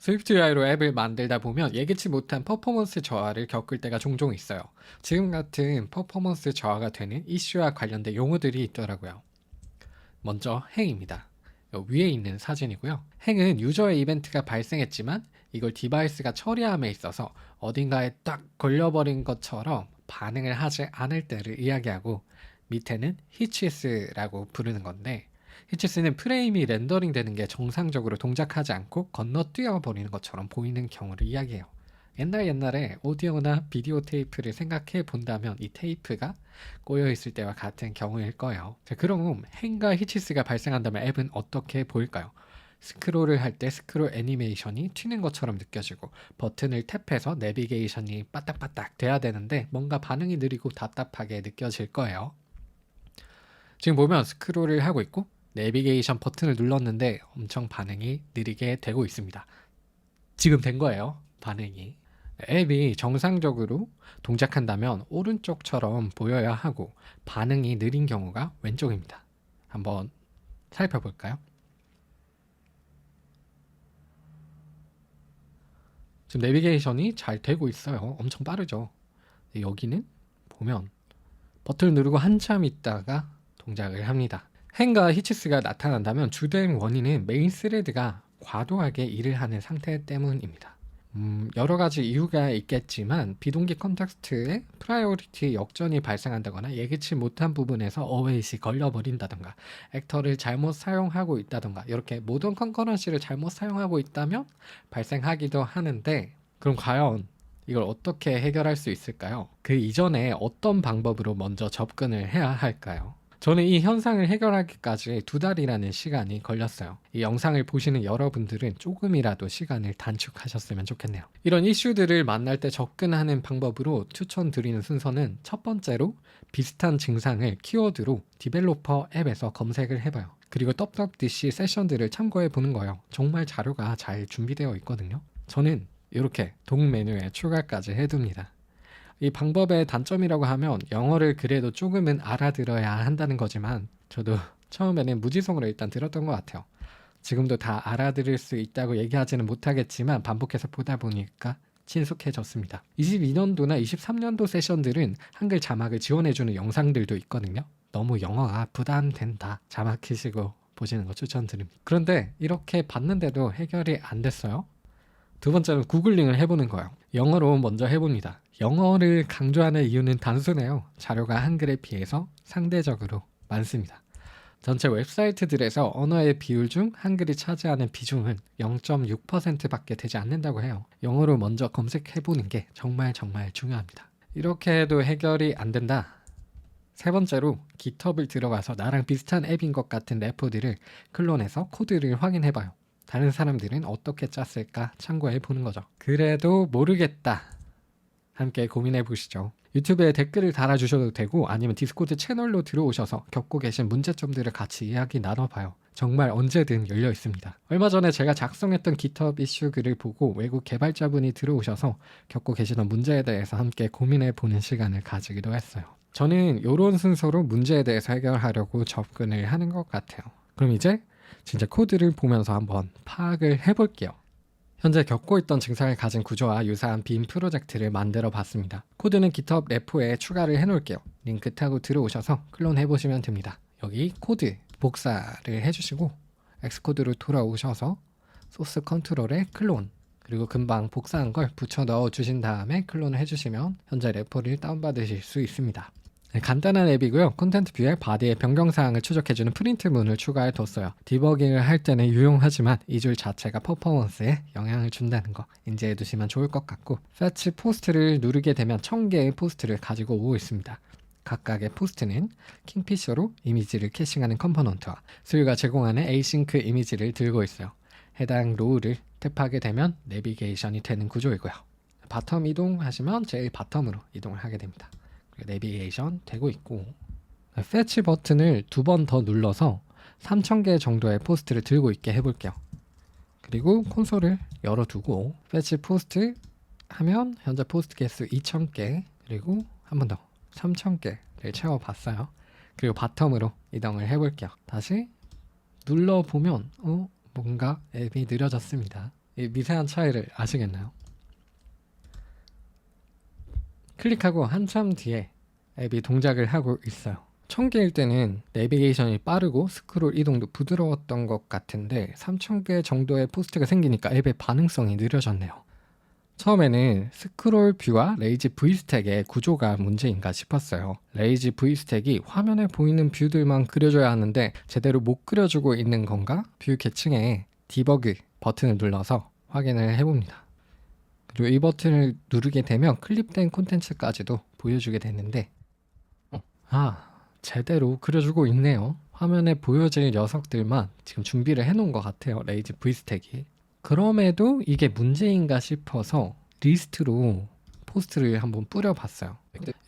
스위프트UI로 앱을 만들다 보면 예기치 못한 퍼포먼스 저하를 겪을 때가 종종 있어요. 지금 같은 퍼포먼스 저하가 되는 이슈와 관련된 용어들이 있더라고요. 먼저 행입니다. 위에 있는 사진이고요. 행은 유저의 이벤트가 발생했지만 이걸 디바이스가 처리함에 있어서 어딘가에 딱 걸려버린 것처럼 반응을 하지 않을 때를 이야기하고, 밑에는 히치스라고 부르는 건데, 히치스는 프레임이 렌더링 되는 게 정상적으로 동작하지 않고 건너뛰어 버리는 것처럼 보이는 경우를 이야기해요. 옛날에 오디오나 비디오 테이프를 생각해 본다면 이 테이프가 꼬여 있을 때와 같은 경우일 거예요. 자, 그럼 행과 히치스가 발생한다면 앱은 어떻게 보일까요? 스크롤을 할 때 스크롤 애니메이션이 튀는 것처럼 느껴지고, 버튼을 탭해서 내비게이션이 빠딱빠딱 돼야 되는데 뭔가 반응이 느리고 답답하게 느껴질 거예요. 지금 보면 스크롤을 하고 있고 내비게이션 버튼을 눌렀는데 엄청 반응이 느리게 되고 있습니다. 지금 된 거예요, 반응이. 앱이 정상적으로 동작한다면 오른쪽처럼 보여야 하고 반응이 느린 경우가 왼쪽입니다. 한번 살펴볼까요? 지금 내비게이션이 잘 되고 있어요. 엄청 빠르죠. 여기는 보면 버튼을 누르고 한참 있다가 동작을 합니다. 행과 히치스가 나타난다면 주된 원인은 메인 스레드가 과도하게 일을 하는 상태 때문입니다. 여러 가지 이유가 있겠지만 비동기 컨텍스트에 프라이오리티 역전이 발생한다거나 예기치 못한 부분에서 어웨이시 걸려버린다던가, 액터를 잘못 사용하고 있다던가, 이렇게 모든 컨커런시를 잘못 사용하고 있다면 발생하기도 하는데, 그럼 과연 이걸 어떻게 해결할 수 있을까요? 그 이전에 어떤 방법으로 먼저 접근을 해야 할까요? 저는 이 현상을 해결하기까지 2달이라는 시간이 걸렸어요. 이 영상을 보시는 여러분들은 조금이라도 시간을 단축하셨으면 좋겠네요. 이런 이슈들을 만날 때 접근하는 방법으로 추천드리는 순서는, 첫 번째로 비슷한 증상을 키워드로 디벨로퍼 앱에서 검색을 해봐요. 그리고 떡떡DC 세션들을 참고해 보는 거예요. 정말 자료가 잘 준비되어 있거든요. 저는 이렇게 동 메뉴에 추가까지 해둡니다. 이 방법의 단점이라고 하면 영어를 그래도 조금은 알아들어야 한다는 거지만, 저도 처음에는 무지성으로 일단 들었던 것 같아요. 지금도 다 알아들을 수 있다고 얘기하지는 못하겠지만 반복해서 보다 보니까 친숙해졌습니다. 22년도나 23년도 세션들은 한글 자막을 지원해주는 영상들도 있거든요. 너무 영어가 부담된다, 자막 키시고 보시는 거 추천드립니다. 그런데 이렇게 봤는데도 해결이 안 됐어요. 두 번째는 구글링을 해보는 거예요. 영어로 먼저 해봅니다. 영어를 강조하는 이유는 단순해요. 자료가 한글에 비해서 상대적으로 많습니다. 전체 웹사이트들에서 언어의 비율 중 한글이 차지하는 비중은 0.6%밖에 되지 않는다고 해요. 영어로 먼저 검색해보는 게 정말 중요합니다. 이렇게 해도 해결이 안 된다. 세 번째로 GitHub을 들어가서 나랑 비슷한 앱인 것 같은 레포들을 클론해서 코드를 확인해봐요. 다른 사람들은 어떻게 짰을까 참고해 보는 거죠. 그래도 모르겠다, 함께 고민해 보시죠. 유튜브에 댓글을 달아주셔도 되고, 아니면 디스코드 채널로 들어오셔서 겪고 계신 문제점들을 같이 이야기 나눠봐요. 정말 언제든 열려 있습니다. 얼마 전에 제가 작성했던 GitHub 이슈 글을 보고 외국 개발자분이 들어오셔서 겪고 계시던 문제에 대해서 함께 고민해 보는 시간을 가지기도 했어요. 저는 이런 순서로 문제에 대해서 해결하려고 접근을 하는 것 같아요. 그럼 이제 진짜 코드를 보면서 한번 파악을 해볼게요. 현재 겪고 있던 증상을 가진 구조와 유사한 빔 프로젝트를 만들어 봤습니다. 코드는 GitHub 레포에 추가를 해놓을게요. 링크 타고 들어오셔서 클론 해보시면 됩니다. 여기 코드 복사를 해주시고 엑스코드로 돌아오셔서 소스 컨트롤에 클론, 그리고 금방 복사한 걸 붙여 넣어 주신 다음에 클론을 해주시면 현재 레포를 다운받으실 수 있습니다. 간단한 앱이고요. 콘텐트 뷰에 바디의 변경사항을 추적해주는 프린트 문을 추가해 뒀어요. 디버깅을 할 때는 유용하지만 이 줄 자체가 퍼포먼스에 영향을 준다는 거 인지해 두시면 좋을 것 같고, 패치 포스트를 누르게 되면 1000개의 포스트를 가지고 오고 있습니다. 각각의 포스트는 킹피셔로 이미지를 캐싱하는 컴포넌트와 소유가 제공하는 에이싱크 이미지를 들고 있어요. 해당 로우를 탭하게 되면 내비게이션이 되는 구조이고요. 바텀 이동하시면 제일 바텀으로 이동을 하게 됩니다. 내비게이션 되고 있고, 패치 버튼을 2번 더 눌러서 3000개 정도의 포스트를 들고 있게 해볼게요. 그리고 콘솔을 열어두고 패치 포스트 하면 현재 포스트 개수 2000개, 그리고 한 번 더 3000개를 채워봤어요. 그리고 바텀으로 이동을 해볼게요. 다시 눌러보면 뭔가 앱이 느려졌습니다. 이 미세한 차이를 아시겠나요? 클릭하고 한참 뒤에 앱이 동작을 하고 있어요. 1000개일 때는 내비게이션이 빠르고 스크롤 이동도 부드러웠던 것 같은데 3000개 정도의 포스트가 생기니까 앱의 반응성이 느려졌네요. 처음에는 스크롤 뷰와 레이지 V 스택의 구조가 문제인가 싶었어요. 레이지 V 스택이 화면에 보이는 뷰들만 그려줘야 하는데 제대로 못 그려주고 있는 건가? 뷰 계층에 디버그 버튼을 눌러서 확인을 해봅니다. 그리고 이 버튼을 누르게 되면 클립된 콘텐츠까지도 보여주게 되는데 제대로 그려주고 있네요. 화면에 보여질 녀석들만 지금 준비를 해놓은 것 같아요. 레이지 V 스택이. 그럼에도 이게 문제인가 싶어서 리스트로 포스트를 한번 뿌려봤어요.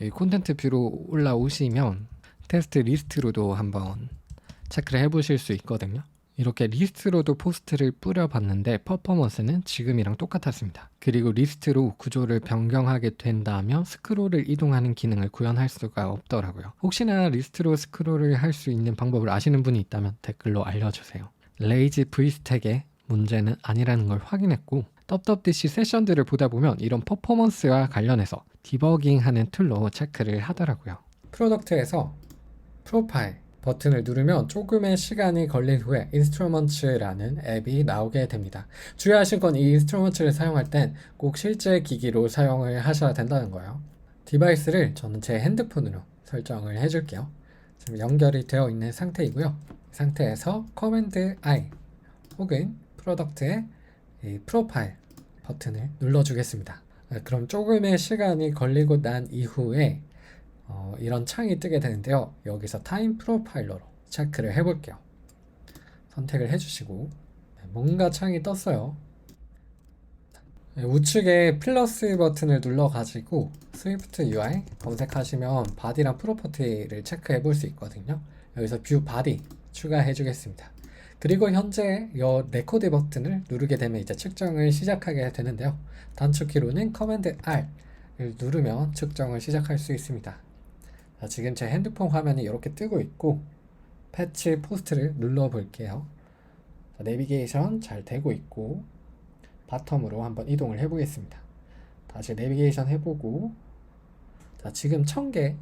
여기 콘텐트 뷰로 올라오시면 테스트 리스트로도 한번 체크를 해보실 수 있거든요. 이렇게 리스트로도 포스트를 뿌려봤는데 퍼포먼스는 지금이랑 똑같았습니다. 그리고 리스트로 구조를 변경하게 된다면 스크롤을 이동하는 기능을 구현할 수가 없더라고요. 혹시나 리스트로 스크롤을 할 수 있는 방법을 아시는 분이 있다면 댓글로 알려주세요. 레이지 V 스택의 문제는 아니라는 걸 확인했고 WWDC 세션들을 보다 보면 이런 퍼포먼스와 관련해서 디버깅하는 툴로 체크를 하더라고요. 프로덕트에서 프로파일 버튼을 누르면 조금의 시간이 걸린 후에 인스트루먼츠라는 앱이 나오게 됩니다. 주의하실 건 이 인스트루먼츠를 사용할 땐 꼭 실제 기기로 사용을 하셔야 된다는 거예요. 디바이스를 저는 제 핸드폰으로 설정을 해줄게요. 지금 연결이 되어 있는 상태이고요. 이 상태에서 커맨드 I 혹은 프로덕트의 이 프로파일 버튼을 눌러주겠습니다. 그럼 조금의 시간이 걸리고 난 이후에 이런 창이 뜨게 되는데요. 여기서 타임 프로파일러로 체크를 해볼게요. 선택을 해주시고 뭔가 창이 떴어요. 우측에 플러스 버튼을 눌러가지고 스위프트 UI 검색하시면 바디랑 프로퍼티를 체크해 볼 수 있거든요. 여기서 뷰 바디 추가해 주겠습니다. 그리고 현재 이 레코드 버튼을 누르게 되면 이제 측정을 시작하게 되는데요. 단축키로는 커맨드 R을 누르면 측정을 시작할 수 있습니다. 자, 지금 제 핸드폰 화면이 이렇게 뜨고 있고 패치 포스트를 눌러 볼게요. 자, 내비게이션 잘 되고 있고 바텀으로 한번 이동을 해 보겠습니다. 다시 내비게이션 해보고 자, 지금 1000개일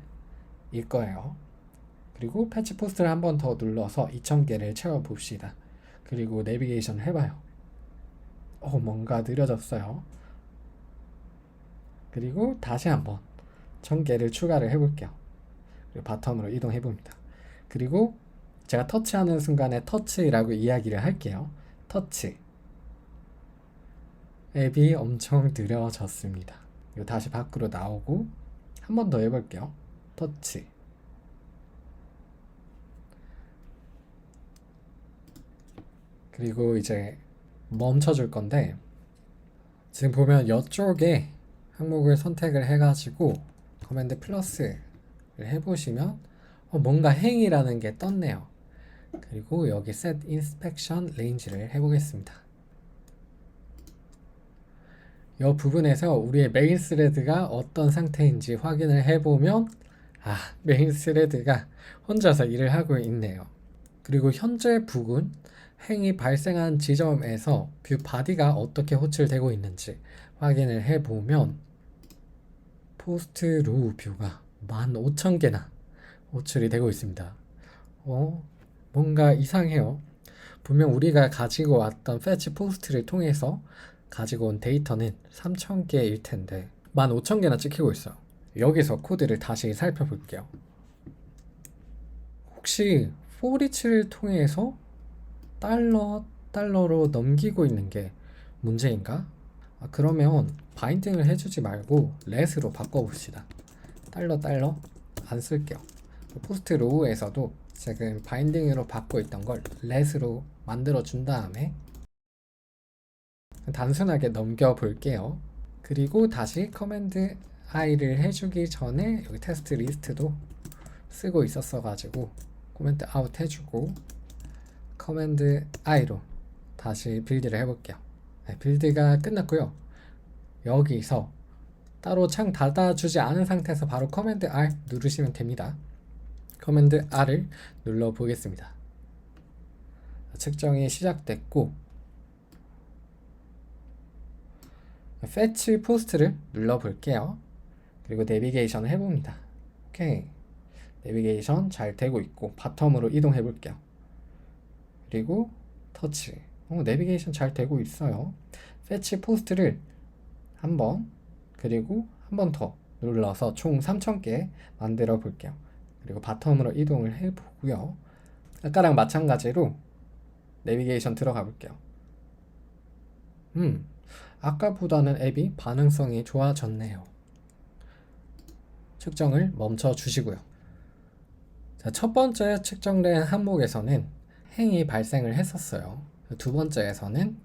거예요. 그리고 패치 포스트를 한 번 더 눌러서 2000개를 채워 봅시다. 그리고 내비게이션 해봐요. 뭔가 느려졌어요. 그리고 다시 한번 1000개를 추가를 해볼게요. 그리고 바텀으로 이동해 봅니다. 그리고 제가 터치하는 순간에 터치라고 이야기를 할게요. 터치. 앱이 엄청 느려졌습니다. 그리고 다시 밖으로 나오고 한 번 더 해볼게요. 터치. 그리고 이제 멈춰줄 건데 지금 보면 이쪽에 항목을 선택을 해가지고 커맨드 플러스를 해보시면 뭔가 행이라는 게 떴네요. 그리고 여기 set inspection range를 해보겠습니다. 이 부분에서 우리의 메인 스레드가 어떤 상태인지 확인을 해보면 메인 스레드가 혼자서 일을 하고 있네요. 그리고 현재 북은 행이 발생한 지점에서 뷰 바디가 어떻게 호출되고 있는지 확인을 해보면 포스트 로우 뷰가 15,000개나 호출이 되고 있습니다. 뭔가 이상해요. 분명 우리가 가지고 왔던 패치 포스트를 통해서 가지고 온 데이터는 3000개일 텐데 15,000개나 찍히고 있어요. 여기서 코드를 다시 살펴볼게요. 혹시 포리치를 통해서 달러로 넘기고 있는 게 문제인가? 그러면 바인딩을 해주지 말고 렛으로 바꿔봅시다. 달러 안 쓸게요. 포스트 로우에서도 지금 바인딩으로 받고 있던 걸 렛으로 만들어 준 다음에 단순하게 넘겨 볼게요. 그리고 다시 커맨드 I를 해주기 전에 여기 테스트 리스트도 쓰고 있었어 가지고 코멘트 아웃 해주고 커맨드 I로 다시 빌드를 해볼게요. 빌드가 끝났고요. 여기서 따로 창 닫아주지 않은 상태에서 바로 커맨드 R 누르시면 됩니다. 커맨드 R을 눌러 보겠습니다. 측정이 시작됐고 fetch post를 눌러볼게요. 그리고 내비게이션 해봅니다. 오케이. 내비게이션 잘 되고 있고 바텀으로 이동해 볼게요. 그리고 터치. 내비게이션 잘 되고 있어요. fetch post를 한번 그리고 한 번 더 눌러서 총 3000개 만들어 볼게요. 그리고 바텀으로 이동을 해 보고요. 아까랑 마찬가지로 내비게이션 들어가 볼게요. 아까보다는 앱이 반응성이 좋아졌네요. 측정을 멈춰 주시고요. 자, 첫 번째 측정된 항목에서는 행이 발생을 했었어요. 두 번째에서는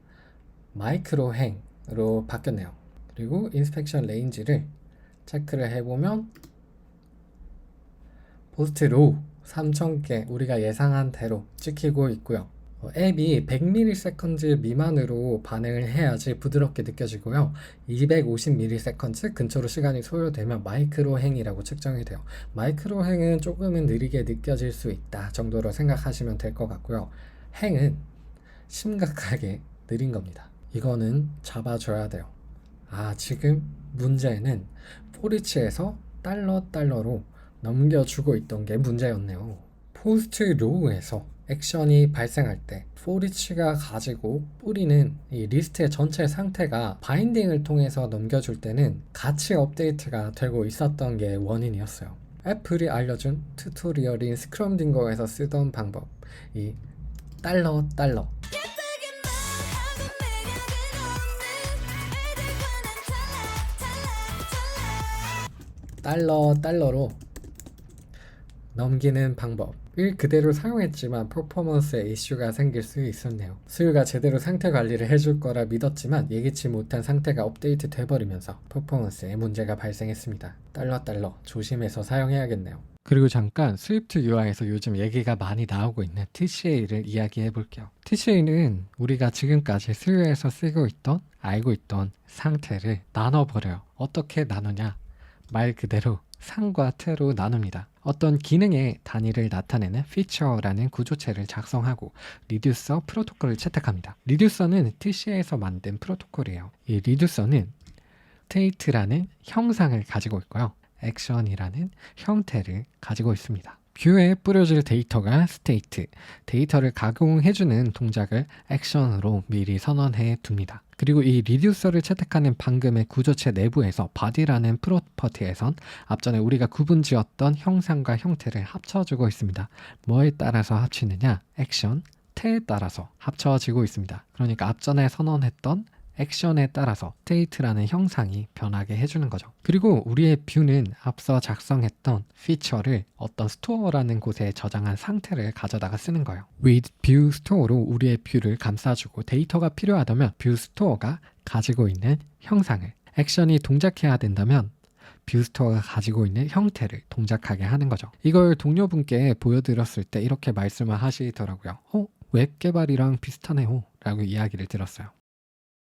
마이크로 행으로 바뀌었네요. 그리고 인스펙션 레인지를 체크를 해보면 포스트 로우 3000개 우리가 예상한 대로 찍히고 있고요. 앱이 100ms 미만으로 반응을 해야지 부드럽게 느껴지고요. 250ms 근처로 시간이 소요되면 마이크로 행이라고 측정이 돼요. 마이크로 행은 조금은 느리게 느껴질 수 있다 정도로 생각하시면 될 것 같고요. 행은 심각하게 느린 겁니다. 이거는 잡아줘야 돼요. 지금 문제는 포리치에서 달러로 넘겨주고 있던 게 문제였네요. 포스트 로우에서 액션이 발생할 때 포리치가 가지고 뿌리는 이 리스트의 전체 상태가 바인딩을 통해서 넘겨줄 때는 같이 업데이트가 되고 있었던 게 원인이었어요. 애플이 알려준 튜토리얼인 스크럼딩거에서 쓰던 방법, 이 달러 달러로 넘기는 방법을 그대로 사용했지만 퍼포먼스에 이슈가 생길 수 있었네요. 수유가 제대로 상태 관리를 해줄 거라 믿었지만 예기치 못한 상태가 업데이트 돼버리면서 퍼포먼스에 문제가 발생했습니다. 달러 조심해서 사용해야겠네요. 그리고 잠깐 스위프트 UI에서 요즘 얘기가 많이 나오고 있는 TCA를 이야기해 볼게요. TCA는 우리가 지금까지 수유에서 알고 있던 상태를 나눠버려요. 어떻게 나누냐? 말 그대로 상과 태로 나눕니다. 어떤 기능의 단위를 나타내는 피처라는 구조체를 작성하고 리듀서 프로토콜을 채택합니다. 리듀서는 TCA에서 만든 프로토콜이에요. 이 리듀서는 스테이트라는 형상을 가지고 있고요. 액션이라는 형태를 가지고 있습니다. 뷰에 뿌려질 데이터가 스테이트, 데이터를 가공해주는 동작을 액션으로 미리 선언해 둡니다. 그리고 이 리듀서를 채택하는 방금의 구조체 내부에서 body라는 프로퍼티에선 앞전에 우리가 구분지었던 형상과 형태를 합쳐주고 있습니다. 뭐에 따라서 합치느냐? 액션, 태에 따라서 합쳐지고 있습니다. 그러니까 앞전에 선언했던 액션에 따라서 state라는 형상이 변하게 해주는 거죠. 그리고 우리의 뷰는 앞서 작성했던 피처를 어떤 스토어라는 곳에 저장한 상태를 가져다가 쓰는 거예요. with view store로 우리의 뷰를 감싸주고 데이터가 필요하다면 뷰 스토어가 가지고 있는 형상을, 액션이 동작해야 된다면 뷰 스토어가 가지고 있는 형태를 동작하게 하는 거죠. 이걸 동료분께 보여드렸을 때 이렇게 말씀을 하시더라고요. 웹 개발이랑 비슷하네요 라고 이야기를 들었어요.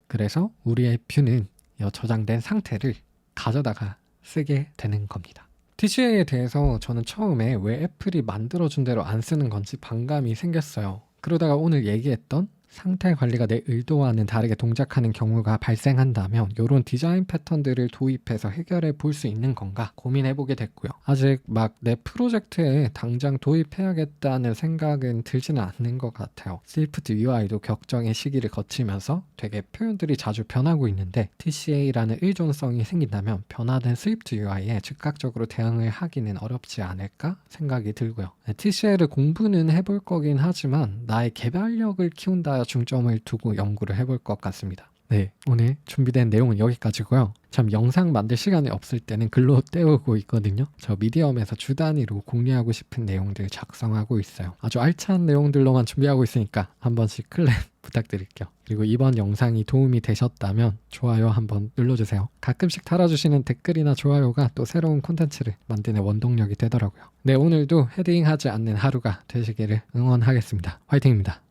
그래서 우리의 뷰는 저장된 상태를 가져다가 쓰게 되는 겁니다. TCA에 대해서 저는 처음에 왜 애플이 만들어준 대로 안 쓰는 건지 반감이 생겼어요. 그러다가 오늘 얘기했던 상태 관리가 내 의도와는 다르게 동작하는 경우가 발생한다면 이런 디자인 패턴들을 도입해서 해결해 볼 수 있는 건가 고민해 보게 됐고요. 아직 막 내 프로젝트에 당장 도입해야겠다는 생각은 들지는 않는 것 같아요. 스위프트 UI도 격정의 시기를 거치면서 되게 표현들이 자주 변하고 있는데 TCA라는 의존성이 생긴다면 변화된 스위프트 UI에 즉각적으로 대응을 하기는 어렵지 않을까 생각이 들고요. TCA를 공부는 해볼 거긴 하지만 나의 개발력을 키운다 중점을 두고 연구를 해볼 것 같습니다. 네, 오늘 준비된 내용은 여기까지고요. 참 영상 만들 시간이 없을 때는 글로 때우고 있거든요. 저 미디엄에서 주 단위로 공유하고 싶은 내용들 작성하고 있어요. 아주 알찬 내용들로만 준비하고 있으니까 한 번씩 클랩 부탁드릴게요. 그리고 이번 영상이 도움이 되셨다면 좋아요 한번 눌러주세요. 가끔씩 달아주시는 댓글이나 좋아요가 또 새로운 콘텐츠를 만드는 원동력이 되더라고요. 네, 오늘도 헤딩하지 않는 하루가 되시기를 응원하겠습니다. 화이팅입니다.